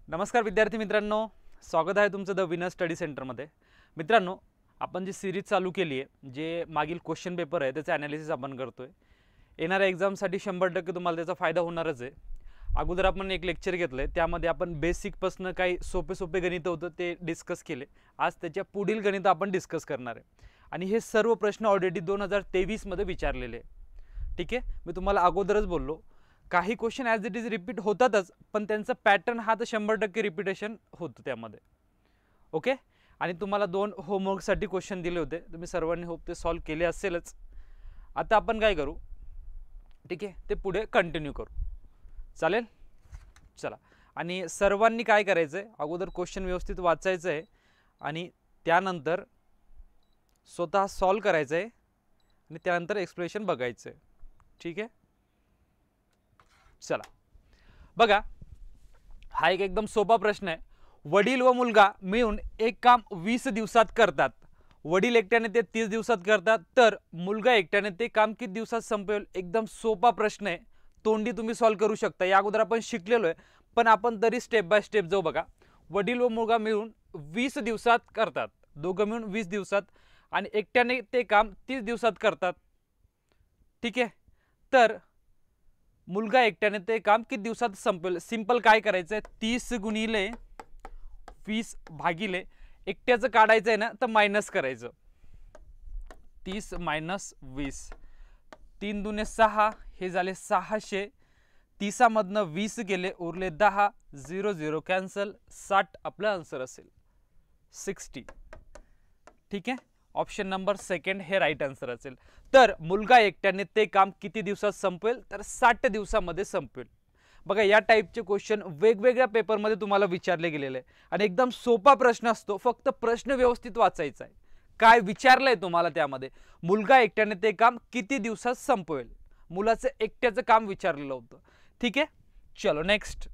नमस्कार विद्यार्थी मित्रांनो, स्वागत आहे तुमचं द विनर स्टडी सेंटरमध्ये। मित्रांनो, आपण जी सिरीज चालू केली आहे, जे मागील क्वेश्चन पेपर आहे त्याचं ॲनालिसिस आपण करतोय। येणाऱ्या एक्झामसाठी 100% तुम्हाला त्याचा फायदा होणारच आहे। अगोदर आपण एक लेक्चर घेतलंय, त्यामध्ये आपण बेसिकपासून काही सोपे गणित होतं ते डिस्कस केले। आज त्याच्या पुढील गणित आपण डिस्कस करणार आहे आणि हे सर्व प्रश्न ऑलरेडी 2023 मध्ये विचारलेले आहे। ठीक आहे, मी तुम्हाला अगोदरच बोललो काही question as it is repeat होतातच, पण त्यांचा पॅटर्न हा तर 100% रिपीटेशन होतं त्यामध्ये। ओके, आणि तुम्हाला 2 होमवर्कसाठी क्वेश्चन दिले होते, तुम्ही सर्वांनी होप ते सॉल्व केले असेलच। आता आपण काय करू, ठीक आहे, ते पुढे कंटिन्यू करू, चालेल? चला, आणि सर्वांनी काय करायचं आहे, अगोदर क्वेश्चन व्यवस्थित वाचायचं आहे आणि त्यानंतर स्वतः सॉल्व करायचं आहे आणि त्यानंतर एक्सप्लेनेशन बघायचं आहे। ठीक आहे, चला बघा, हा एक एकदम सोपा प्रश्न आहे। वडील व मुलगा मिळून एक काम 20 दिवसात करतात। वडील एकट्याने ते 30 दिवसात करतात, तर मुलगा एकट्याने ते काम किती दिवसात संपवेल? एकदम सोपा प्रश्न आहे, तोंडी तुम्ही सॉल्व करू शकता। या अगोदर आपण शिकलेलो आहे, पण आपण तरी स्टेप बाय स्टेप जाऊ। बघा, वडील व मुलगा मिळून 20 दिवसात करतात, दोघं मिळून 20 दिवसात, आणि एकट्याने ते काम 30 दिवसात करतात। ठीक आहे, तर मुलगा एकट्याने ते काम किती दिवसात संपवेल? सिंपल काय करायचं आहे, 30 गुणिले 20 भागिले एकट्याचं काढायचं आहे ना, तर मायनस करायचं। 30 मायनस 20, 3 दुने 6, हे झाले 600। 30 मधनं 20 गेले, उरले 10, 0 0 कॅन्सल, 60 आपला आन्सर असेल, 60। ठीक आहे, ऑप्शन नंबर सेकंड हे राईट आन्सर असेल। तर मुलगा एकट्याने ते काम किती दिवसात संपवेल? तर 60 दिवसामध्ये संपवेल। बघा, या टाईपचे क्वेश्चन वेगवेगळ्या पेपरमध्ये तुम्हाला विचारले गेलेले आहे आणि एकदम सोपा प्रश्न असतो, फक्त प्रश्न व्यवस्थित वाचायचा आहे। काय विचारलंय तुम्हाला त्यामध्ये, मुलगा एकट्याने ते काम किती दिवसात संपवेल, मुलाचं एकट्याचं काम विचारलेलं होतं। ठीक आहे, चलो नेक्स्ट।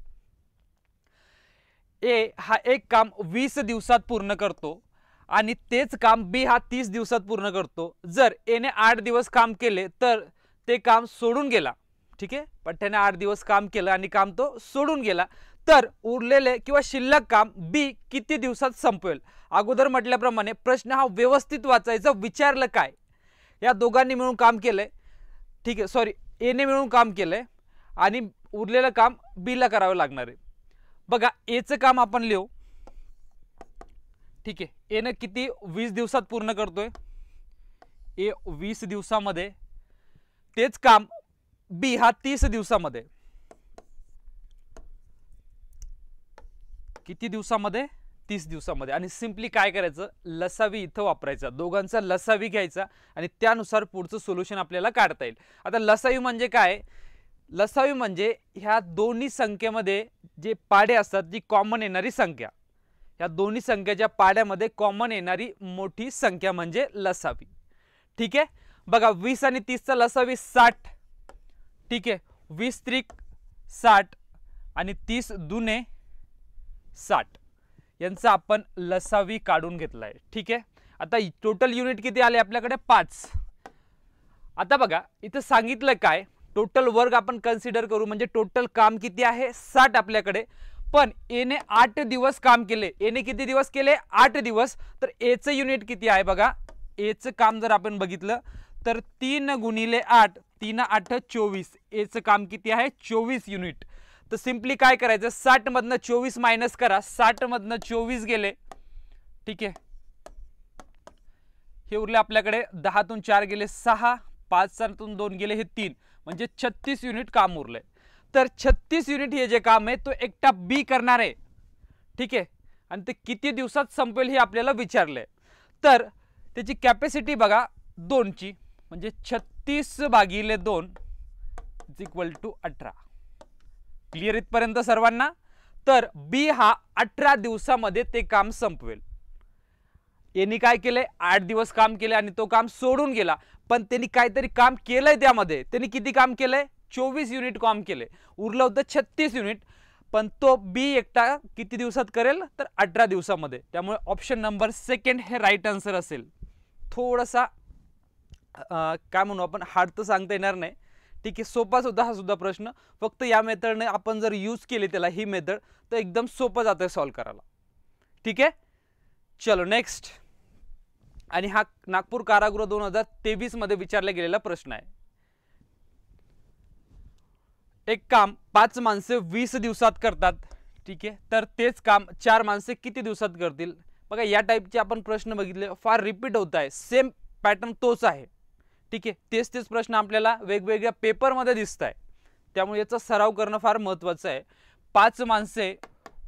ए हा एक काम 20 दिवसात पूर्ण करतो आणि तेच काम बी हा 30 दिवसात पूर्ण करतो। जर एने 8 दिवस काम केले तर ते काम सोडून गेला। ठीक आहे, पठ्ठ्याने 8 दिवस काम केलं आणि काम तो सोडून गेला, तर उरलेले किंवा शिल्लक काम बी किती दिवसात संपवेल? अगोदर म्हटल्याप्रमाणे प्रश्न हा व्यवस्थित वाचायचा। विचारलं काय, या दोघांनी मिळून काम केलंय, ठीक आहे, सॉरी, एने मिळून काम केलंय आणि उरलेलं काम बी ला करावं लागणार आहे। बघा, एचं काम आपण लिहू, ठीक आहे, एने किती 20 दिवसात पूर्ण करतोय, ए 20 दिवसामध्ये, तेच काम बी हा 30 दिवसामध्ये, किती दिवसामध्ये? 30 दिवसामध्ये। आणि सिंपली काय करायचं, लसावी इथं वापरायचा, दोघांचा लसावी घ्यायचा आणि त्यानुसार पुढचं सोल्युशन आपल्याला काढता येईल। आता लसावी म्हणजे काय? लसावी म्हणजे ह्या दोन्ही संख्येमध्ये जे पाडे असतात, जी कॉमन येणारी संख्या, या दोन्ही संख्येच्या पाड्यामध्ये कॉमन येणारी मोठी संख्या म्हणजे लसावी। ठीक आहे, बघा, 20 आणि 30 चा लसावी 60। ठीक आहे, 20 त्रिक 60 आणि 30 दुने 60, यांचा आपण लसावी काढून घेतलाय। ठीक आहे, आता टोटल युनिट किती आले आपल्याकडे? 5। आता बघा, इथं सांगितलं काय, टोटल वर्क आपण कन्सिडर करू, म्हणजे टोटल काम किती आहे? 60 आपल्याकडे, पण एने 8 दिवस काम केले। एने किती दिवस केले? 8 दिवस। तर एचं युनिट किती आहे? बघा, एचं काम जर आपण बघितलं तर 3 गुणिले 8, 3 8 24, एचं काम किती आहे? 24 युनिट। तर सिंपली काय करायचं, 60 मधनं 24 मायनस करा, 60 मधनं 24 गेले, ठीक आहे, हे उरले आपल्याकडे 10 तून 4 गेले 6, 5 तून 2 गेले हे 3, म्हणजे 36 युनिट काम उरले। तर 36 युनिट हे जे काम आहे तो एकटा बी करणार आहे। ठीक आहे, आणि ते किती दिवसात संपेल हे आपल्याला विचारलंय। तर त्याची कॅपॅसिटी बघा 2 ची, म्हणजे 36 भागिले 2 इज इक्वल टू 18। क्लिअर इथपर्यंत सर्वांना? तर बी हा 18 दिवसामध्ये ते काम संपवेल। यांनी काय केले, 8 दिवस काम केले आणि तो काम सोडून गेला, पण त्यांनी काहीतरी काम केलंय त्यामध्ये। त्यांनी किती काम केलंय? 24 युनिट काम केले, उरलं होतं 36 युनिट, पण तो बी एकटा किती दिवसात करेल? तर 18 दिवसामध्ये। त्यामुळे ऑप्शन नंबर सेकंड हे राईट आन्सर असेल। थोडासा काय म्हणू आपण, हार्ड तर सांगता येणार नाही, ठीक आहे, सोपा सुद्धा हा सुद्धा प्रश्न, फक्त या मेथडने आपण जर यूज केली त्याला ही मेथड तर एकदम सोपं जातं सॉल्व करायला. ठीक आहे, चलो नेक्स्ट. आणि हा नागपूर कारागृह 2023 मध्ये विचारला गेलेला प्रश्न आहे. एक काम 5 माणसे 20 दिवसात करतात. ठीक आहे, तर तेच काम 4 माणसे किती दिवसात करतील? बघा या टाईपचे आपण प्रश्न बघितले, फार रिपीट होत आहे, सेम पॅटर्न तोच आहे. ठीक आहे, तेच प्रश्न आपल्याला वेगवेगळ्या पेपरमध्ये दिसत आहे, त्यामुळे याचा सराव करणं फार महत्त्वाचं आहे. 5 माणसे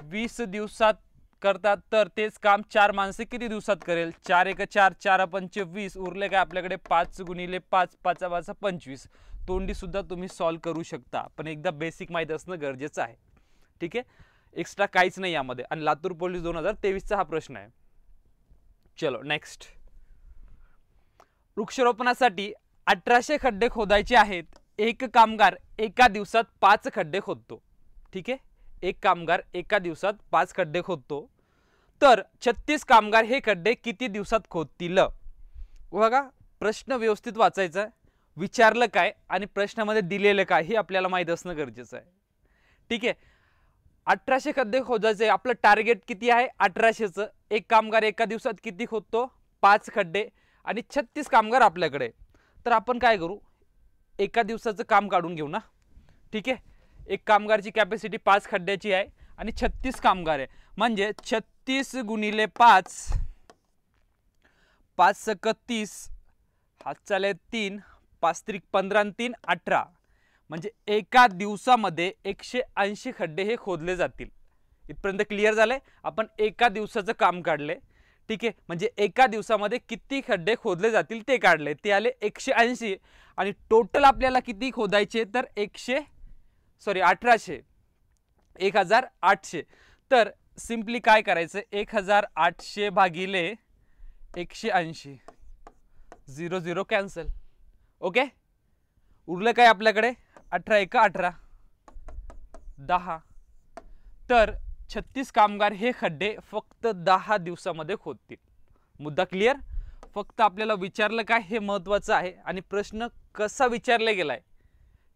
20 दिवसात करतात तर तेच काम 4 माणसे किती दिवसात करेल? 4 × 4 4 × 5 20, उरले काय आपल्याकडे 5 × 5 5 × 5 25. तोंडी सुद्धा तुम्ही सॉल्व करू शकता, पण एकदा बेसिक माहिती असणं गरजेचं आहे. ठीक आहे, एक्स्ट्रा काहीच नाही यामध्ये. आणि लातूर पोलीस 2023चा हा प्रश्न आहे. चलो नेक्स्ट. वृक्षारोपणासाठी 1800 खड्डे खोदायचे आहेत. एक कामगार एका दिवसात 5 खड्डे खोदतो. ठीक आहे, एक कामगार एका दिवसात 5 खड्डे खोदतो, तर 36 कामगार हे खड्डे किती दिवसात खोदतील? बघा प्रश्न व्यवस्थित वाचायचा आहे, विचारलं काय आणि प्रश्नामध्ये दिलेलं काय हे आपल्याला माहित असणं गरजेचं आहे. ठीक आहे, 1800 खड्डे खोदायचे, आपलं टार्गेट किती आहे? 1800चं. एक कामगार एका दिवसात किती खोदतो? 5 खड्डे, आणि 36 कामगार आपल्याकडे. तर आपण काय करू, एका दिवसाचं काम काढून घेऊ ना. ठीक आहे, एक कामगारची कॅपॅसिटी 5 खड्ड्याची आहे आणि 36 कामगार आहे, म्हणजे 36 × 5 5 × 30, हात चाले 3, 5 × 15 आणि 3 18, म्हणजे एका दिवसामध्ये 180 खड्डे हे खोदले जातील. इथपर्यंत क्लिअर झालंय? आपण एका दिवसाचं काम काढले. ठीक आहे, म्हणजे एका दिवसामध्ये किती खड्डे खोदले जातील ते काढले, ते आले 180. आणि टोटल आपल्याला किती खोदायचे? तर 1800 1800. तर सिंपली काय करायचं, 1800 भागिले 180, 0 0 कॅन्सल. ओके, उरलं काय आपल्याकडे? 18 × 18 10. तर 36 कामगार हे खड्डे फक्त 10 दिवसामध्ये खोदतील. मुद्दा क्लिअर? फक्त आपल्याला विचारलं काय हे महत्त्वाचं आहे, आणि प्रश्न कसा विचारला गेलाय.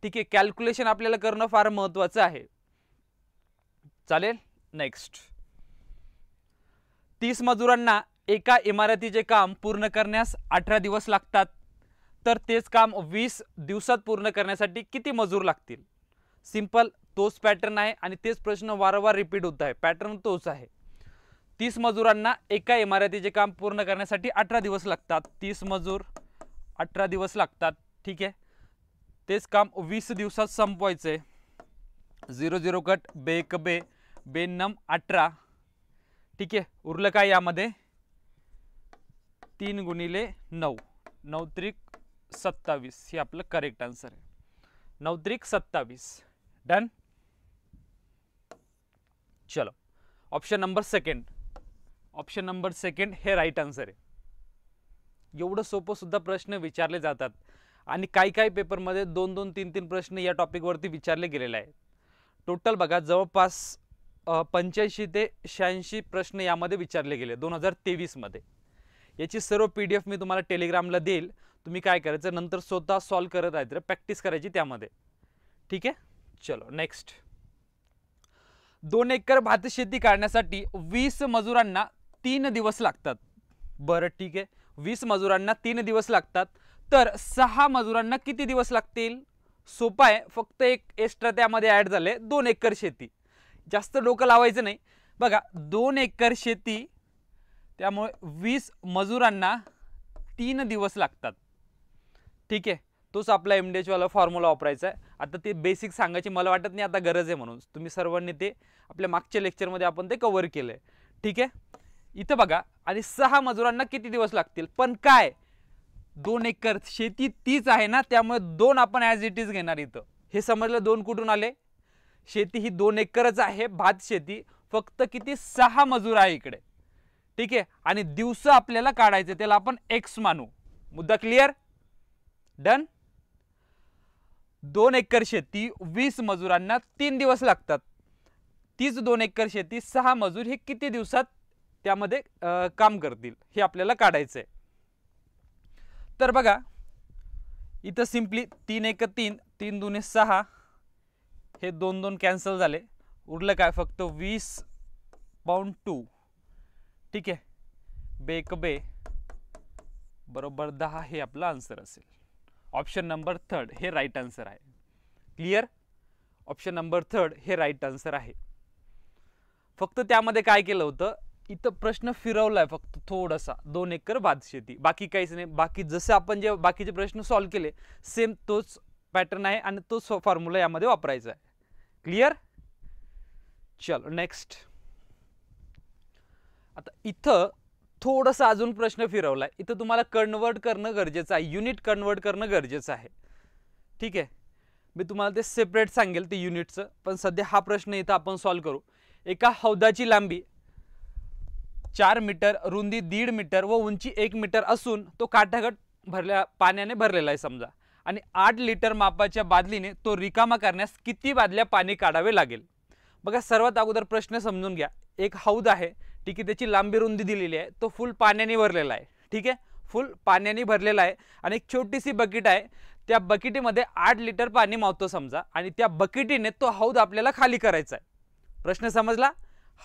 ठीक आहे, कॅल्क्युलेशन आपल्याला करणं फार महत्त्वाचं आहे. चालेल, नेक्स्ट. 30 मजुरांना एका इमारतीचे काम पूर्ण करण्यास 18 दिवस लागतात, तर तेच काम 20 दिवसात पूर्ण करण्यासाठी किती मजूर लागतील? सिंपल तोच पॅटर्न आहे आणि तेच प्रश्न वारंवार रिपीट होत आहे, पॅटर्न तोच आहे. 30 मजुरांना एका इमारतीचे काम पूर्ण करण्यासाठी 18 दिवस लागतात. 30 मजूर 18 दिवस लागतात. ठीक आहे, तेच काम 20 दिवसात संपवायचे. 0 0 कट, बे एक बे, बे नम 18. ठीक आहे, उरलं काय यामध्ये? 3 × 9, 9 त्रिक 27, हे आपलं करेक्ट आन्सर आहे. 9 त्रिक 27. डन. चलो, option number second, option number second हे राईट आन्सर आहे. एवढं सोपं सुद्धा प्रश्न विचारले जातात, आणि काही काही पेपरमध्ये 2-2, 3-3 प्रश्न या टॉपिकवरती विचारले गेलेले आहेत. टोटल बघा जवळपास 85 ते 86 प्रश्न यामध्ये विचारले गेले 2023 मध्ये. याची सर्व PDF मी तुम्हाला टेलिग्रामला देईल. तुम्ही काय करायचं, नंतर स्वतः सॉल्व करत राहायचं, प्रॅक्टिस करायची त्यामध्ये. ठीक आहे, चलो नेक्स्ट. 2 एकर भात शेती काढण्यासाठी 20 मजुरांना 3 दिवस लागतात. बरं ठीक आहे, 20 मजुरांना 3 दिवस लागतात, तर 6 मजुरांना किती दिवस लागतील? सोपं आहे, फक्त एक एक्स्ट्रा त्यामध्ये ऍड झाले, 2 एकर शेती. जास्त डोकं लावायचं नाही. बघा 2 एकर शेती, त्यामुळे 20 मजुरांना 3 दिवस लागतात. ठीक आहे, तोच आपला MDH वाला फॉर्म्युला वापरायचा आहे. आता ते बेसिक सांगायची मला वाटत नाही आता गरज आहे, म्हणून तुम्ही सर्वांनी ते आपल्या मागच्या लेक्चरमध्ये आपण ते कव्हर केलंय. ठीक आहे, इथं बघा, आणि 6 मजुरांना किती दिवस लागतील, पण काय 2 एकर शेती तीच आहे ना, त्यामुळे 2 आपण ॲज इट इज घेणार इथं. हे समजलं? 2 कुठून आले? शेती ही 2 एकरच आहे, भात शेती, फक्त किती 6 मजूर आहे इकडे. ठीक आहे, आणि दिवस आपल्याला काढायचे, त्याला आपण x मानू. मुद्दा क्लिअर? डन. 2 एकर शेती 20 मजुरांना 3 दिवस लागतात. तीच 2 एकर शेती 6 मजूर हे किती दिवसात त्यामध्ये काम करतील हे आपल्याला काढायचं आहे. तर बघा इथं सिंपली 3 × 3 3 दुने 6, हे 2 2 कॅन्सल झाले, उरलं काय फक्त 20/2. ठीक आहे, बेक बे बरोबर 10 हे आपला आन्सर असेल. ऑप्शन नंबर 3 हे राईट आन्सर आहे. क्लिअर? ऑप्शन नंबर 3 हे राईट आन्सर आहे. फक्त त्यामध्ये काय केलं होतं, इथं प्रश्न फिरवलाय फक्त थोडासा, 2 एकर भातशेती, बाकी काहीच नाही. बाकी जसं आपण जे बाकीचे प्रश्न सॉल्व्ह केले सेम तोच पॅटर्न आहे आणि तोच फॉर्म्युला यामध्ये वापरायचा आहे. क्लिअर? चलो नेक्स्ट. आता इथं थोडासा अजून प्रश्न फिरवलाय, इथं तुम्हाला कन्वर्ट करणं गरजेचं आहे, युनिट कन्वर्ट करणं गरजेचं आहे. ठीक आहे, मी तुम्हाला ते सेपरेट सांगेल ते युनिटचं, पण सध्या हा प्रश्न इथं आपण सॉल्व्ह करू. एका हौदाची लांबी 4 मीटर, रुंदी 1.5 मीटर व उंची 1 मीटर असून तो काठागट पाण्याने भरलेला आहे समजा, आणि 8 लिटर मापाच्या बादलीने तो रिकामा करण्यास किती बादल्या पाणी काढावे लागेल. बघा, सर्वात अगोदर प्रश्न समजून घ्या. एक हौद आहे, ठीक आहे, त्याची लांबी रुंदी दिलेली आहे, तो फुल पाण्याने भरलेला आहे. ठीक आहे, फुल पाण्याने भरलेला आहे, आणि एक छोटीशी बकेट आहे, त्या बकेटीमध्ये 8 लिटर पाणी मावतो समजा, आणि त्या बकेटीने तो हौद आपल्याला खाली करायचा आहे. प्रश्न समजला?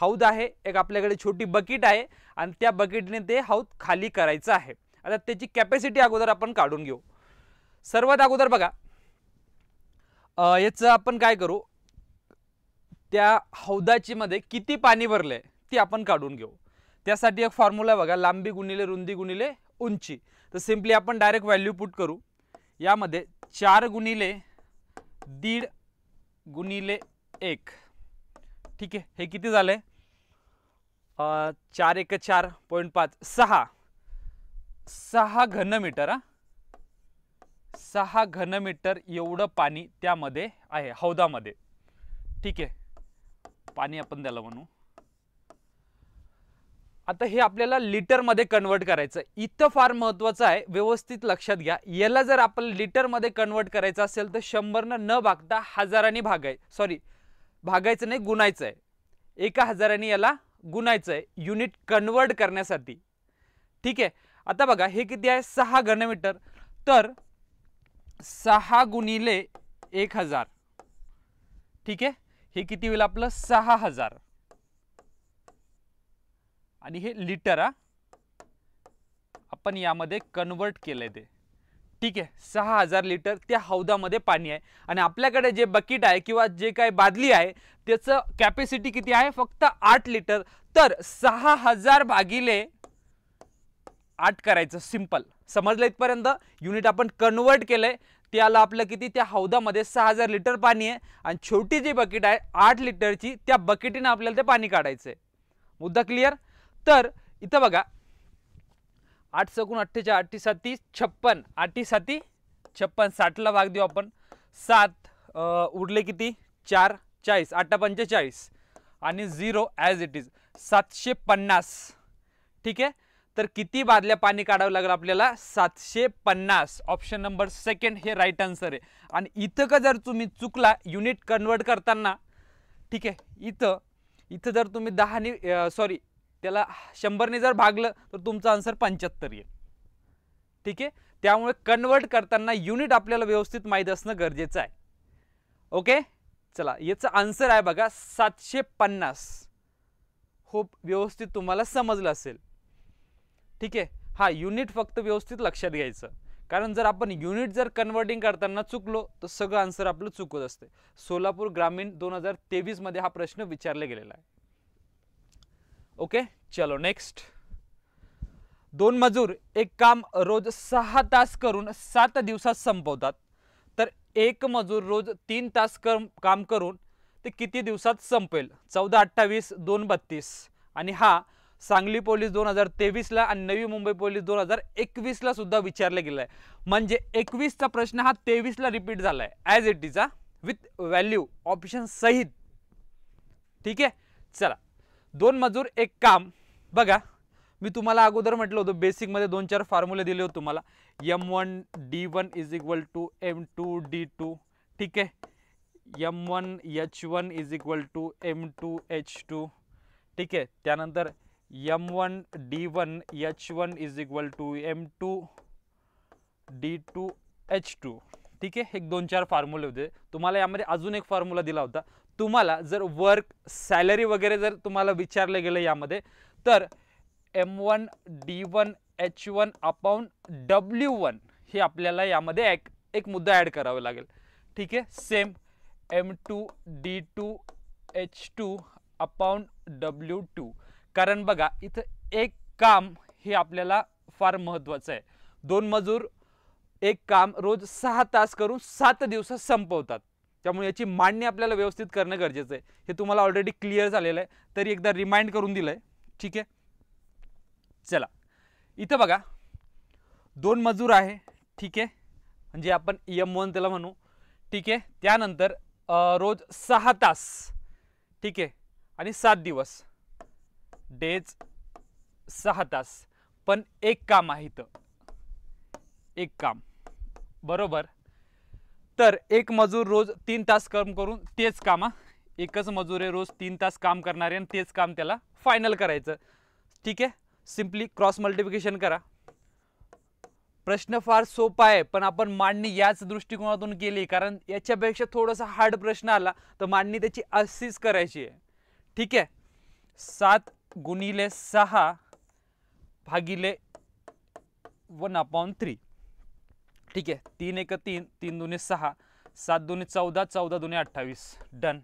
हौद आहे, एक आपल्याकडे छोटी बकेट आहे, आणि त्या बकेटने ते हौद खाली करायचं आहे. आता त्याची कॅपॅसिटी अगोदर आपण काढून घेऊ. सर्वात अगोदर बघा, याचं आपण काय करू, त्या हौदाची मध्ये किती पाणी भरलंय ती आपण काढून घेऊ. त्यासाठी एक फॉर्म्युला बघा, लांबी गुणिले रुंदी गुणिले उंची. तर सिंपली आपण डायरेक्ट व्हॅल्यू पुट करू. यामध्ये 4 गुणिले 1.5 गुणिले 1. ठीक आहे, हे किती झालंय, 4 1 4.5 6 घनमीटर. 6 घनमीटर एवढं पाणी त्यामध्ये आहे हौदामध्ये. ठीक आहे, पाणी आपण त्याला म्हणू. आता हे आपल्याला लिटर मध्ये कन्वर्ट करायचं. इथं फार महत्त्वाचं आहे, व्यवस्थित लक्षात घ्या. याला जर आपण लिटर मध्ये कन्वर्ट करायचं असेल तर 100 न भागता हजारांनी भागायचं नाही, गुणायचं आहे. 1000 याला गुणायचं आहे युनिट कन्वर्ट करण्यासाठी. ठीक आहे, आता बघा हे किती आहे, 6 घनमीटर, तर 6 गुणिले 1000. ठीक आहे, हे किती होईल आपलं, 6000, आणि हे लिटर आपण यामध्ये कन्वर्ट केलंय ते. ठीक आहे, 6000 लिटर त्या हौदामध्ये पाणी आहे, आणि आपल्याकडे जे बकेट आहे किंवा जे काही बादली आहे त्याचं कॅपॅसिटी किती आहे, फक्त 8 लिटर. तर 6000 भागिले 8 करायचं, सिंपल. समजलं इथपर्यंत? युनिट आपण कन्वर्ट केलंय, त्याला आपलं किती, त्या हौदामध्ये 6000 लिटर पाणी आहे, आणि छोटी जी बकेट आहे 8 लिटरची, त्या बकेटीने आपल्याला ते पाणी काढायचंय. मुद्दा क्लिअर? तर इथं बघा, 8 × 48 8 7 56, 8 7 56, 60 ला भाग देऊ आपण, 7 उरले किती, 4 40, 8 45, आणि 0 ॲज इट इज 750. ठीक आहे, तर किती बादल्या पाणी काढावं लागेल आपल्याला, 750. ऑप्शन नंबर 2 हे राईट आन्सर आहे. आणि इथं का जर तुम्ही चुकला युनिट कन्वर्ट करताना, ठीक आहे, इथं जर तुम्ही 10 सॉरी त्याला 100 जर भागलं तर तुमचा आन्सर 75 येईल. ठीक आहे, त्यामुळे कन्वर्ट करताना युनिट आपल्याला व्यवस्थित माहीत असणं गरजेचं आहे. ओके, चला, याचा आन्सर आहे बघा 750. होप व्यवस्थित तुम्हाला समजलं असेल. ठीक आहे, हा युनिट फक्त व्यवस्थित लक्षात घ्यायचं, कारण जर आपण युनिट जर कन्वर्टिंग करताना चुकलो तर सगळं आन्सर आपलं चुकत असते. सोलापूर ग्रामीण 2023 मध्ये हा प्रश्न विचारला गेलेला आहे. ओके, चलो नेक्स्ट. 2 मजूर एक काम रोज 6 तास करून 7 दिवसात संपवतात, तर एक मजूर रोज 3 तास काम करून ते किती दिवसात संपेल. 14 28 2 32. आणि हा सांगली पोलीस 2023 ला आणि नवी मुंबई पोलीस 2021 ला सुद्धा विचारला गेलाय. म्हणजे 21 चा प्रश्न हा 23 ला रिपीट झालाय as it is, with value option सहित. ठीक आहे, चला. 2 मजूर एक काम. बघा, मी तुम्हाला अगोदर म्हटलं होतं बेसिक मध्ये 2-4 फॉर्म्युले दिले होते तुम्हाला. M1 D1 = M2 D2. ठीक आहे, M1 H1 = M2 H2. ठीक आहे, त्यानंतर M1 D1 H1 = M2 D2 H2. ठीक आहे, एक 2-4 फॉर्म्युले होते. तुम्हाला यामध्ये अजून एक फॉर्म्युला दिला होता. तुम्हाला जर वर्क सॅलरी वगैरे जर तुम्हाला विचारलं गेलं यामध्ये, तर M1 D1 H1 upon W1 हे आपल्याला यामध्ये एक मुद्दा ॲड करावा लागेल. ठीक आहे, same M2 D2 H2 upon W2. कारण बघा इथं एक काम हे आपल्याला फार महत्त्वाचं आहे. 2 मजूर एक काम रोज 6 तास करून 7 दिवसात संपवतात. त्यामुळे याची मांडणी आपल्याला व्यवस्थित करणं गरजेचं आहे. हे तुम्हाला ऑलरेडी क्लिअर झालेलं आहे, तरी एकदा रिमाइंड करून दिलंय. ठीक आहे, चला इथं बघा 2 मजूर आहे. ठीक आहे, म्हणजे आपण M1 त्याला म्हणू. ठीक आहे, त्यानंतर रोज 6 तास. ठीक आहे, आणि 7 दिवस, डेज 6 तास. पण एक काम आहे इथं, एक काम बरोबर. तर एक मजूर रोज 3 तास काम करून तेच काम, एकच मजूर आहे रोज 3 तास काम करणारे आणि तेच काम त्याला फायनल करायचं. ठीक आहे, सिंपली क्रॉस मल्टिप्लिकेशन करा. प्रश्न फार सोपा आहे, पण आपण मांडणी याच दृष्टिकोनातून केली, कारण याच्यापेक्षा थोडासा हार्ड प्रश्न आला तर मांडणी त्याची अशीच करायची आहे. ठीक आहे, 7 गुणिले 6 भागिले 1/3. ठीक आहे, 3 1 3, 3 2 6, 7 2 14, 14 2 28. डन.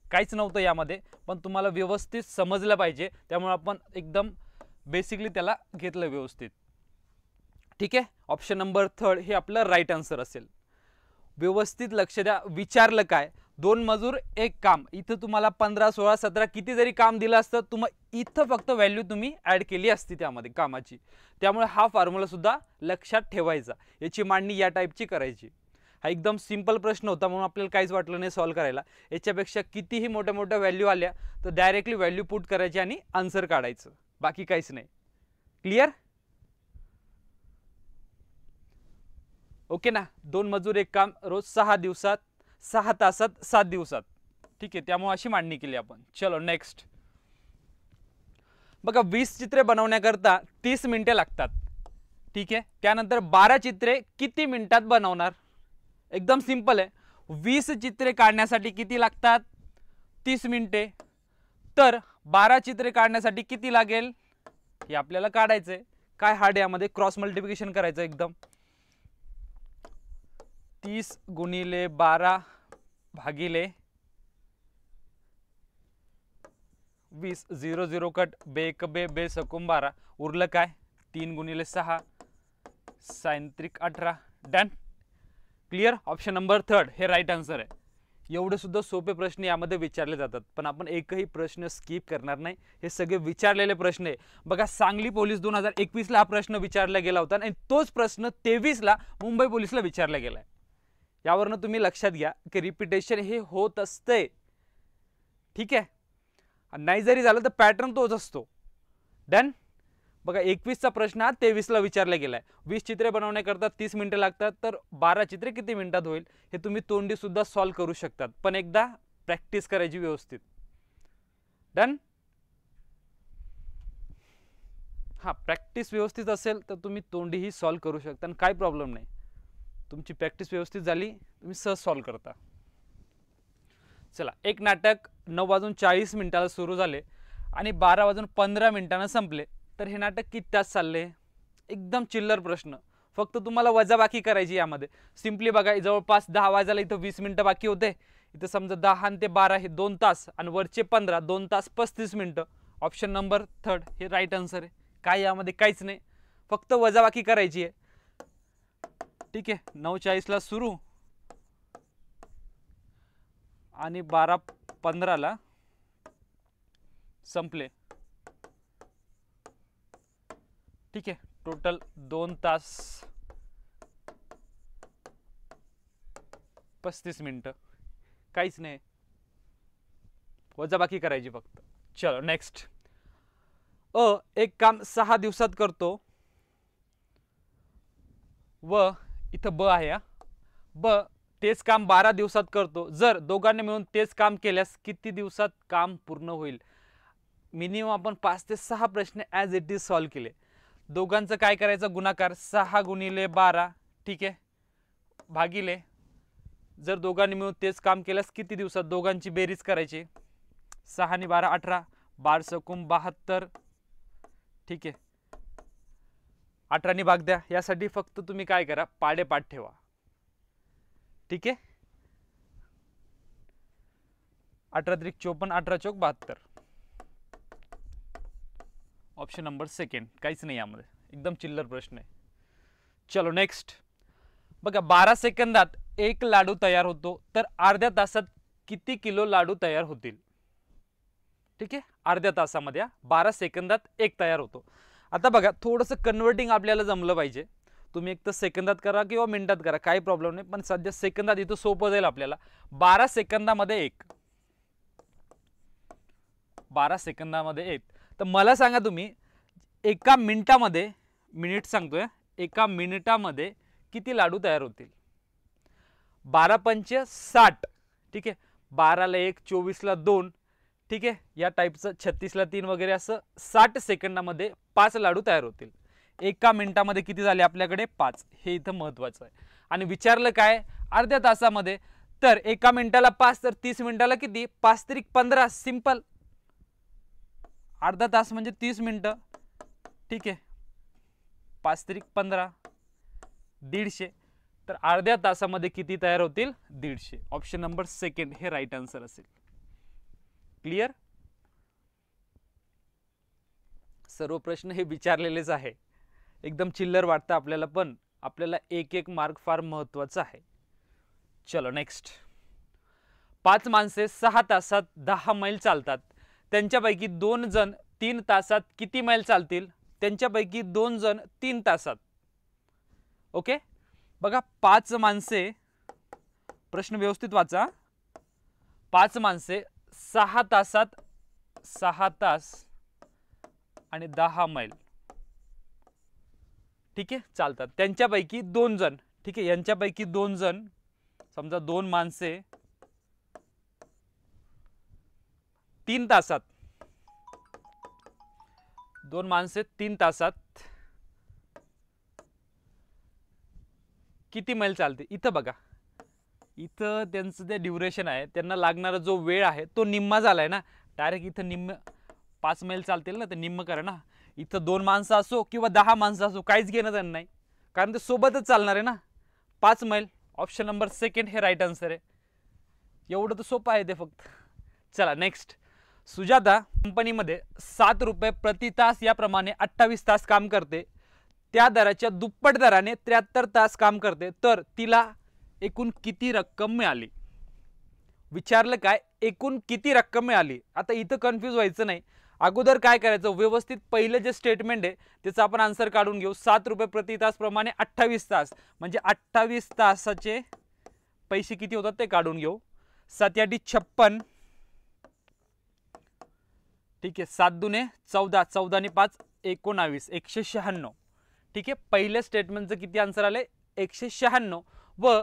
काहीच नव्हतं यामध्ये, पण तुम्हाला व्यवस्थित समजलं पाहिजे, त्यामुळे आपण एकदम बेसिकली त्याला घेतलं व्यवस्थित. ठीक आहे, ऑप्शन नंबर 3 हे आपलं राईट आन्सर असेल. व्यवस्थित लक्ष द्या. विचारलं काय, 2 मजूर एक काम. इथं तुम्हाला 15 16 17 किती जरी काम दिलं असतं, तुम्हाला इथं फक्त व्हॅल्यू तुम्ही ॲड केली असती त्यामध्ये कामाची. त्यामुळे हा फॉर्म्युला सुद्धा लक्षात ठेवायचा. याची मांडणी या टाईपची करायची. हा एकदम सिंपल प्रश्न होता, म्हणून आपल्याला काहीच वाटलं नाही सॉल्व्ह करायला. याच्यापेक्षा कितीही मोठ्या मोठ्या व्हॅल्यू आल्या तर डायरेक्टली व्हॅल्यू पुट करायची आणि आन्सर काढायचं, बाकी काहीच नाही. क्लिअर? ओके ना. 2 मजूर एक काम रोज 6 दिवसात 6 तासात 7 दिवसात. ठीक आहे, त्यामुळे अशी मांडणी केली आपण. चलो नेक्स्ट बघा, 20 चित्रे बनवण्याकरता 30 मिनिटे लागतात. ठीक आहे, त्यानंतर 12 चित्रे किती मिनिटात बनवणार? एकदम सिंपल आहे. 20 चित्रे काढण्यासाठी किती लागतात? 30 मिनिटे. तर 12 चित्रे काढण्यासाठी किती लागेल हे आपल्याला काढायचंय. काय हार्ड यामध्ये? क्रॉस मल्टिप्लिकेशन करायचं एकदम. 30 गुणिले 12 भागिले 20. 0 0 कट, बे एक बे, बे सकून 12. उरलं काय? 3 गुणिले 6 सायंत्रिक 18. डन. क्लिअर? ऑप्शन नंबर 3 हे राईट आन्सर आहे. एवढे सुद्धा सोपे प्रश्न यामध्ये विचारले जातात, पण आपण एकही प्रश्न स्किप करणार नाही. हे सगळे विचारलेले प्रश्न आहे. बघा, सांगली पोलीस 2021ला हा प्रश्न विचारला गेला होता आणि तोच प्रश्न 23ला मुंबई पोलीसला विचारला गेलाय. यावरनं तुम्ही लक्षात घ्या की रिपिटेशन हे होत असते. ठीक आहे, नाही जरी झालं तर पॅटर्न तोच असतो. डन. बघा, 21चा प्रश्न हा 23ला विचारला गेलाय. 20 चित्रे बनवण्याकरता 30 मिनिटं लागतात, तर 12 चित्रे किती मिनिटात होईल हे तुम्ही तोंडी सुद्धा सॉल्व्ह करू शकतात, पण एकदा प्रॅक्टिस करायची व्यवस्थित. डन. हा, प्रॅक्टिस व्यवस्थित असेल तर तुम्ही तोंडीही सॉल्व्ह करू शकता आणि काही प्रॉब्लेम नाही. तुमची प्रॅक्टिस व्यवस्थित झाली, तुम्ही सहज सॉल्व्ह करता. चला, एक नाटक 9:40 सुरू झाले आणि 12:15 संपले, तर हे नाटक किती तास चालले? एकदम चिल्लर प्रश्न. फक्त तुम्हाला वजाबाकी करायची यामध्ये. सिंपली बघा, जवळपास 10 वाजायला इथं 20 मिनिटं बाकी होते. इथं समजा 10 आणि ते 12 हे 2 तास आणि वरचे 15, 2 तास 35 मिनिटं. ऑप्शन नंबर 3 हे राईट आन्सर आहे. काय यामध्ये काहीच नाही, फक्त वजाबाकी करायची आहे. ठीक आहे, 9:40ला सुरू आणि 12:15 संपले. ठीक आहे, टोटल 2 तास 35 मिनिटं. काहीच नाही, वजाबाकी करायची फक्त. चलो नेक्स्ट. एक काम 6 दिवसात करतो व इथं ब आहे. ब तेच काम 12 दिवसात करतो. जर दोघांनी मिळून तेच काम केल्यास किती दिवसात काम पूर्ण होईल? मिनिमम आपण 5 ते 6 प्रश्न ॲज इट इज सॉल्व्ह केले. दोघांचं काय करायचं? गुणाकार 6 गुणिले 12. ठीक आहे, भागिले जर दोघांनी मिळून तेच काम केल्यास किती दिवसात दोघांची बेरीज करायची? 6 आणि 12 18, 12 सकूम 72. ठीक आहे, 18 ने भाग द्या. यासाठी फक्त तुम्ही काय करा, पाडेपाठ ठेवा. ठीक आहे, 18 त्रिक 54, 18 चौक 72. Option number second. काहीच नाही यामध्ये, एकदम चिल्लर प्रश्न आहे. चलो नेक्स्ट बघा, 12 सेकंदात एक लाडू तयार होतो, तर अर्ध्या तासात किती किलो लाडू तयार होतील? ठीक आहे, अर्ध्या तासामध्ये 12 सेकंदात एक तयार होतो. आता बघा, थोडंसं कन्वर्टिंग आपल्याला जमलं पाहिजे. तुम्ही एक तर सेकंदात करा किंवा मिनिटात करा, काही प्रॉब्लेम नाही, पण सध्या सेकंदात इथं सोपं जाईल आपल्याला. 12 सेकंदामध्ये एक, 12 सेकंदामध्ये एक. तर मला सांगा तुम्ही, एका मिनिटामध्ये, मिनिट सांगतोय, एका मिनिटामध्ये किती लाडू तयार होतील? 12 पंचे 60. ठीक आहे, 12 ला 1, 24 ला 2. ठीक आहे, या टाईपचं 36 ला 3 वगैरे, असं 60 सेकंदामध्ये 5 लाडू तयार होतील. एका मिनिटामध्ये किती झाले आपल्याकडे? 5. हे इथं महत्वाचं आहे. आणि विचारलं काय, अर्ध्या तासामध्ये, तर एका मिनिटाला 5, तर 30 मिनिटाला किती? 5 त्रिक 15. सिंपल. अर्धा तास म्हणजे 30 मिनिटं. ठीक आहे, 5 त्रिक 15, 150. तर अर्ध्या तासामध्ये किती तयार होतील? 150. ऑप्शन नंबर सेकंड हे राईट आन्सर असेल. क्लियर? सर्व प्रश्न हे विचारलेलेच आहे. एकदम चिल्लर वाटतं आपल्याला, पण आपल्याला एक एक मार्क फार महत्वाचा आहे. चलो नेक्स्ट. 5 माणसे 6 तासात 10 मैल चालतात, त्यांच्यापैकी 2 जण 3 तासात किती मैल चालतील? त्यांच्यापैकी 2 जण 3 तासात. ओके, बघा, 5 माणसे, प्रश्न व्यवस्थित वाचा. 5 माणसे 6 तासात, 6 तास आणि 10 मैल, ठीक आहे, चालतात. त्यांच्यापैकी 2 जण, ठीक आहे, यांच्यापैकी 2 जण, समजा 2 माणसे 3 तासात, 2 माणसे 3 तासात किती मैल चालते? इथं बघा, इथं त्यांचं जे ड्युरेशन आहे, त्यांना लागणारा जो वेळ आहे तो निम्मा झालाय ना. डायरेक्ट इथं निम्म 5 मैल चालतील ना, तर निम्म करा ना. इथं 2 माणसं असो किंवा 10 माणसं असो, काहीच घेणं त्यांना नाही, कारण ते सोबतच चालणार आहे ना. 5 मैल. ऑप्शन नंबर सेकंड हे राईट आन्सर आहे. एवढं तर सोपं आहे ते फक्त. चला नेक्स्ट. सुजाता कंपनीमध्ये 7 रुपये प्रति तास याप्रमाणे 28 तास काम करते. त्या दराच्या दुप्पट दराने 73 तास काम करते, तर तिला एकूण किती रक्कम मिळाली? विचारलं काय, एकूण किती रक्कम मिळाली. आता इथं कन्फ्यूज व्हायचं नाही. अगोदर काय करायचं, व्यवस्थित पहिलं जे स्टेटमेंट आहे त्याचं आपण आन्सर काढून घेऊ. 7 रुपये प्रति तास प्रमाणे 28 तास, म्हणजे 28 तासाचे पैसे किती होतात ते काढून घेऊ. 7 या 56. ठीक आहे, 7 दुने 14, 14 आणि 5 19, 196. ठीक आहे, पहिल्या स्टेटमेंटचं किती आन्सर आले? 196. व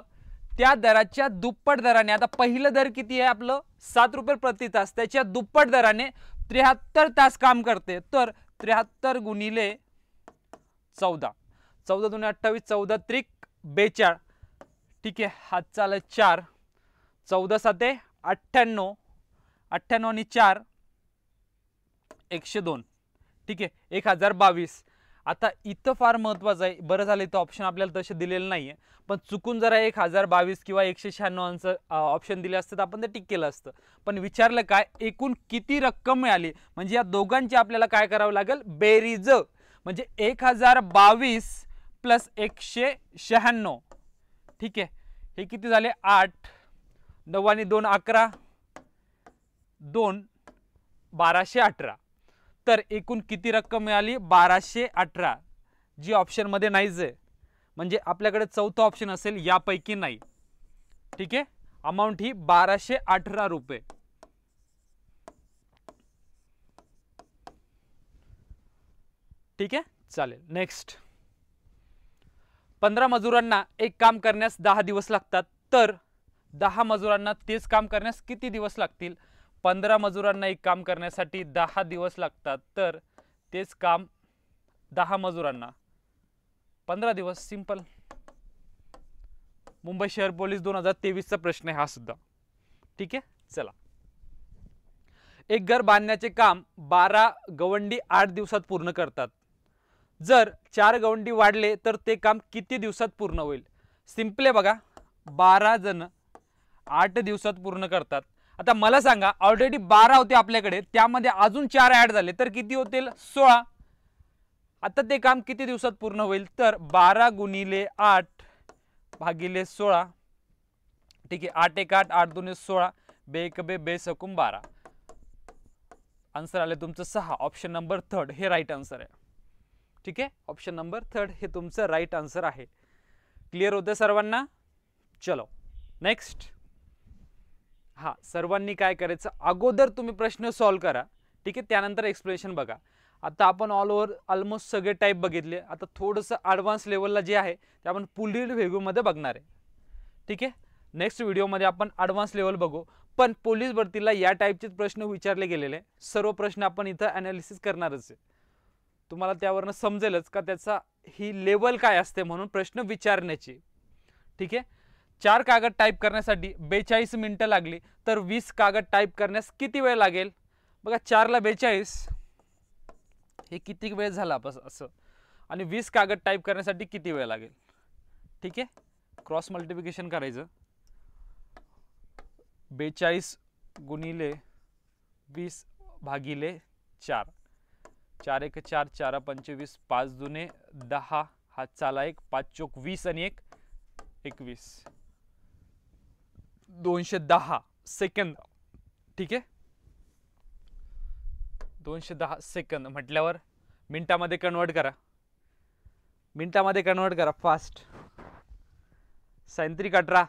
त्या दराच्या दुप्पट दराने, आता पहिलं दर किती आहे आपलं? 7 रुपये प्रति तास, त्याच्या दुप्पट दराने 73 तास काम करते, तर 73 गुणिले 14, 14 दुने 28, 14 त्रिक 42. ठीक आहे, हात चाल 4, 14 7 98, 98 आणि 4 102. ठीक आहे, 1022. आता इथं फार महत्वाचं आहे, बरं झालं इथं ऑप्शन आपल्याला तसे दिलेलं नाहीये, पण चुकून जरा 1022 किंवा 196 ऑप्शन दिले असतं तर आपण ते टिक केलं असतं. पण विचारलं काय, एकूण किती रक्कम मिळाली, म्हणजे या दोघांची आपल्याला काय करावं लागेल? बेरीज. म्हणजे 1022 प्लस 196. ठीक आहे, हे किती झाले? 8, 9 आणि 2 11, 2 1218. तर एकूण किती रक्कम मिळाली? 1218, जी ऑप्शन मध्ये नाहीच आहे. म्हणजे आपल्याकडे चौथा ऑप्शन असेल यापैकी नाही. ठीक आहे, अमाउंट ही 1218 रुपये. ठीक आहे, चालेल. नेक्स्ट. 15 मजुरांना एक काम करण्यास 10 दिवस लागतात, तर 10 मजुरांना तेच काम करण्यास किती दिवस लागतील? 15 मजुरांना एक काम करण्यासाठी 10 दिवस लागतात, तर तेच काम 10 मजुरांना 15 दिवस. सिंपल. मुंबई शहर पोलीस 2023चा प्रश्न आहे हा सुद्धा. ठीक आहे, चला. एक घर बांधण्याचे काम 12 गवंडी 8 दिवसात पूर्ण करतात. जर 4 गवंडी वाढले तर ते काम किती दिवसात पूर्ण होईल? सिंपल आहे बघा, 12 जण 8 दिवसात पूर्ण करतात. आता मला सांगा, ऑलरेडी 12 होते आपल्याकडे, त्यामध्ये अजून 4 ऍड झाले तर किती होतील? 16. आता ते काम किती दिवसात पूर्ण होईल? तर 12 गुणिले 8 भागिले 16. ठीक आहे, 8 1 8, 8 2 16, 2 1 2, 2 सकूम 12. आन्सर आले तुमचं 6. ऑप्शन नंबर 3 हे राईट आन्सर आहे. ठीक आहे, ऑप्शन नंबर 3 हे तुमचं राईट आन्सर आहे. क्लिअर होतं सर्वांना? चलो नेक्स्ट. हा, सर्वांनी काय करायचं, अगोदर तुम्ही प्रश्न सॉल्व करा. ठीक आहे, त्यानंतर एक्सप्लेनेशन बघा. आता आपण ऑल ओव्हर ऑलमोस्ट सगळे टाईप बघितले. आता थोडंसं ॲडव्हान्स लेवलला जे आहे ते आपण पुढील व्हिडिओमध्ये बघणार आहे. ठीक आहे, नेक्स्ट व्हिडिओमध्ये आपण ॲडव्हान्स लेवल बघू. पण पोलीस भरतीला या टाईपचेच प्रश्न विचारले गेलेले, सर्व प्रश्न आपण इथं ॲनालिसिस करणारच आहे. तुम्हाला त्यावरनं समजेलच का त्याचा ही लेवल काय असते म्हणून प्रश्न विचारण्याची. ठीक आहे, 4 कागद टाईप करण्यासाठी 42 मिनिटं लागली तर 20 कागद टाईप करण्यास किती वेळ लागेल? बघा, 4 ला 42 हे किती वेळ झाला असं, आणि 20 कागद टाईप करण्यासाठी किती वेळ लागेल? ठीक आहे, क्रॉस मल्टिप्लिकेशन करायचं. 42 गुणिले 20 भागिले 4. 4 1 4, 4 25, 5 दुने 10, हात चाला 1, 5 चोक 20 आणि 1 21. 210 सेकंद. ठीक आहे, 210 सेकंद म्हटल्यावर मिनिटामध्ये कन्वर्ट करा. मिनिटामध्ये कन्वर्ट करा फास्ट. 37 18,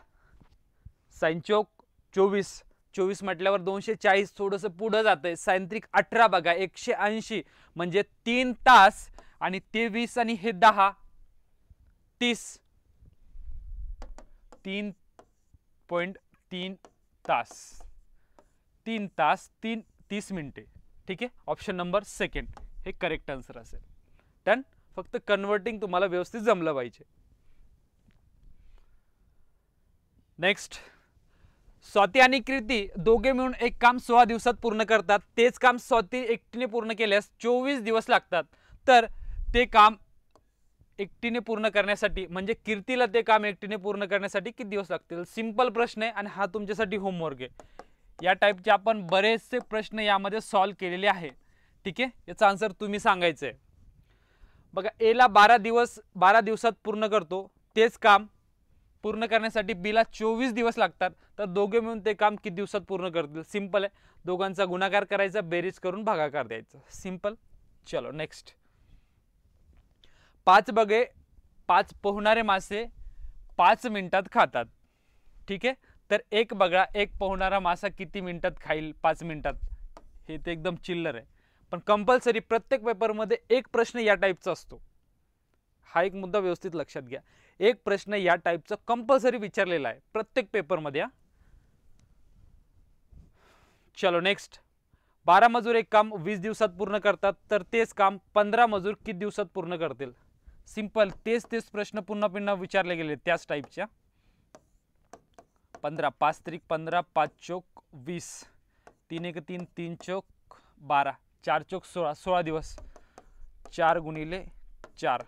7 चोक 24, 24 म्हटल्यावर 240, थोडंसं पुढं जातंय. 37 18 बघा, 180 म्हणजे 3 तास, आणि 23 आणि हे 10 30, 3.3 तास. 3 तास 30 मिनिटे. ठीक आहे, ऑप्शन नंबर 2 हे करेक्ट आन्सर असेल. डन. फक्त कन्वर्टिंग तुम्हाला व्यवस्थित जमलं पाहिजे. नेक्स्ट, स्वाती आणि कृती दोघे मिळून एक काम 16 दिवसात पूर्ण करतात. तेच काम स्वाती एकटीने पूर्ण केल्यास 24 दिवस लागतात. तर ते काम एकटीने पूर्ण करण्यासाठी, म्हणजे कीर्तीला ते काम एकटीने पूर्ण करण्यासाठी किती दिवस लागतील? सिंपल प्रश्न आहे आणि हा तुमच्यासाठी होमवर्क आहे. या टाईपचे आपण बरेचसे प्रश्न यामध्ये सॉल्व केलेले आहे. ठीक आहे, याचा आन्सर तुम्ही सांगायचं आहे. बघा, एला 12 दिवसात पूर्ण करतो, तेच काम पूर्ण करण्यासाठी बीला 24 दिवस लागतात. तर दोघे मिळून ते काम किती दिवसात पूर्ण करतील? सिंपल आहे, दोघांचा गुणाकार करायचा, बेरीज करून भागाकार द्यायचा. सिंपल. चलो नेक्स्ट. 5 बगे 5 पोहणारे मासे 5 मिनिटात खातात. ठीक आहे, तर एक बगळा एक पोहणारा मासा किती मिनिटात खाईल? 5 मिनिटात. हे तर एकदम चिल्लर आहे, पण कंपल्सरी प्रत्येक पेपरमध्ये एक प्रश्न या टाईपचा असतो. हा एक मुद्दा व्यवस्थित लक्षात घ्या. एक प्रश्न या टाईपचा कंपल्सरी विचारलेला आहे प्रत्येक पेपरमध्ये. चलो नेक्स्ट. 12 मजूर एक काम 20 दिवसात पूर्ण करतात, तर तेच काम 15 मजूर किती दिवसात पूर्ण करतील? सिंपल, तेच प्रश्न पुन्हा पुन्हा विचारले गेले त्याच टाईपच्या. 15, 5 त्रिक 15, 5 चोक 20, 3 1 3, 3 चोक 12, 4 चोक 16, 16 दिवस. 4 गुणिले 4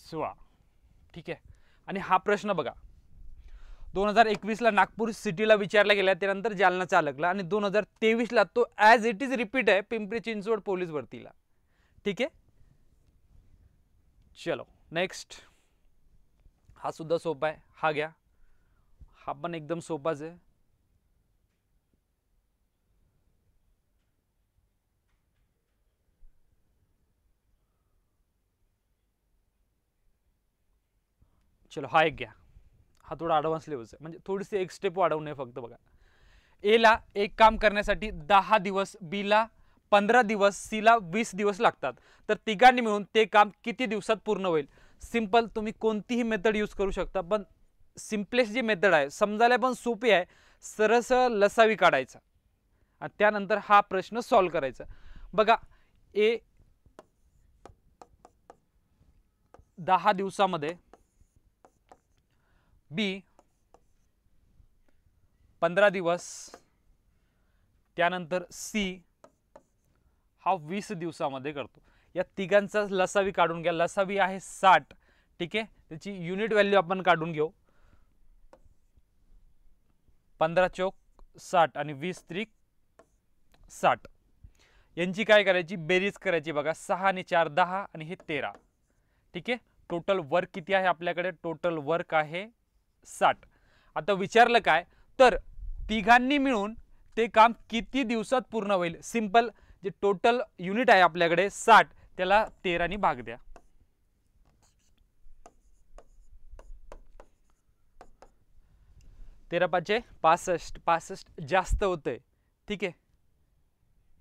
16. ठीक आहे, आणि हा प्रश्न बघा 2021 ला नागपूर सिटीला विचारला गेला, त्यानंतर जालनाचा अलगला, आणि 2023 ला तो ॲज इट इज रिपीट आहे पिंपरी चिंचवड पोलीस भरतीला. ठीक आहे, चलो नेक्स्ट. हा सुद्धा सोपा आहे, हा घ्या. हा पण एकदम सोपाच आहे. चलो हा एक घ्या. हा थोडा ॲडव्हान्स लेवलचा आहे, म्हणजे थोडीशी एक स्टेप वाढवणे फक्त. बघा, एला एक काम करण्यासाठी 10 दिवस, बीला 15 दिवस, सीला 20 दिवस लागतात. तर तिघांनी मिळून ते काम किती दिवसात पूर्ण होईल? सिंपल, तुम्ही कोणतीही मेथड यूज करू शकता, पण सिम्पलेस्ट जी मेथड आहे, समजायला पण सोपी आहे, सरळ लसावी काढायचा आणि त्यानंतर हा प्रश्न सॉल्व करायचा. बघा, ए 10 दिवसामध्ये, बी 15 दिवस, त्यानंतर सी हा 20 दिवसामध्ये करतो. या तिघांचा लसावी काढून घ्या. लसावी आहे 60. ठीक आहे, त्याची युनिट व्हॅल्यू आपण काढून घेऊ. 15 चौक 60 आणि 20 त्रिक 60. यांची काय करायची, बेरीज करायची बघा. 6 आणि 4 10 आणि हे 13. ठीक आहे, टोटल वर्क किती आहे आपल्याकडे, टोटल वर्क आहे 60. आता विचारलं काय, तर तिघांनी मिळून ते काम किती दिवसात पूर्ण होईल. सिंपल, जे टोटल युनिट आहे आपल्याकडे 60, त्याला 13 ने भाग द्या. 13 5 65, 65 जास्त होतंय. ठीक आहे,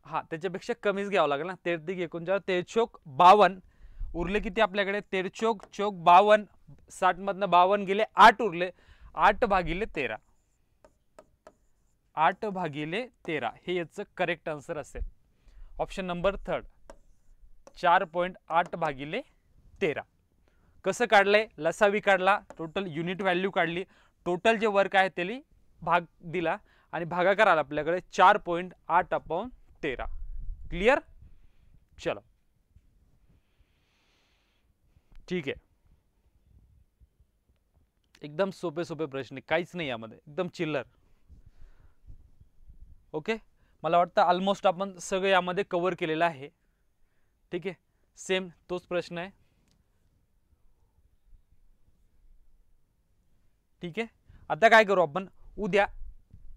हा त्याच्यापेक्षा कमीच घ्यावं लागेल ना. 13 39 13 चौक 52 उरले किती आपल्याकडे, 13 चौक 52. 60 मधनं 52 गेले, 8 उरले. 8 भागिले 13, 8 भागिले 13 हे याचं करेक्ट आन्सर असेल. ऑप्शन नंबर 3, 4.8 भागिले 13. कसं काढलंय, लसावी काढला, टोटल युनिट व्हॅल्यू काढली, टोटल जे वर्क आहे त्याला भाग दिला आणि भागाकार आला आपल्याकडे 4.8/13. क्लियर. चलो ठीक आहे, एकदम सोपे सोपे प्रश्न, काहीच नाही यामध्ये, एकदम चिल्लर. ओके, मला वाटतं ऑलमोस्ट आपण सगळं यामध्ये कव्हर केलेलं आहे. ठीक आहे, सेम तोच प्रश्न आहे. ठीक आहे, आता काय करू आपण, उद्या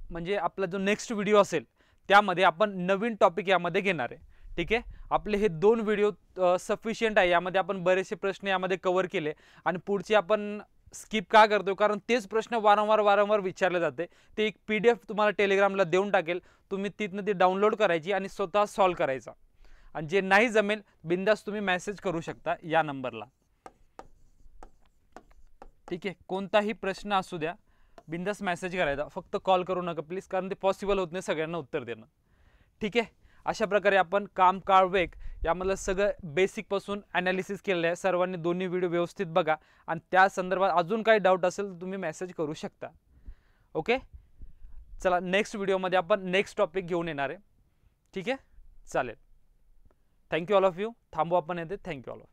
म्हणजे आपला जो नेक्स्ट व्हिडिओ असेल त्यामध्ये आपण नवीन टॉपिक यामध्ये घेणार आहे. ठीक आहे, आपले हे 2 व्हिडिओ सफिशियंट आहे. यामध्ये आपण बरेचसे प्रश्न यामध्ये कव्हर केले आणि पुढचे आपण स्किप का करतो, कारण तेच प्रश्न वारंवार विचारले जाते. ते एक PDF तुम्हाला टेलिग्रामला देऊन टाकेल, तुम्ही तिथनं ती डाउनलोड करायची आणि स्वतः सॉल्व करायचा. आणि जे नाही जमेल बिंदास तुम्ही मेसेज करू शकता या नंबरला. ठीक आहे, कोणताही प्रश्न असू द्या, बिंदास मेसेज करायचा, फक्त कॉल करू नका प्लीज, कारण ते पॉसिबल होत नाही सगळ्यांना उत्तर देणं. ठीक आहे, अशा प्रकारे आपण काम काळ वेग यामधलं सगळं बेसिक पासून ॲनालिसिस केलेलं आहे. सर्वांनी दोन्ही व्हिडिओ व्यवस्थित बघा आणि त्या संदर्भात अजून काही डाऊट असेल तर तुम्ही मेसेज करू शकता. ओके, चला नेक्स्ट व्हिडिओमध्ये आपण नेक्स्ट टॉपिक घेऊन येणार आहे. ठीक आहे, चालेल. Thank you all of you. थांबू आपण येते. Thank you all of.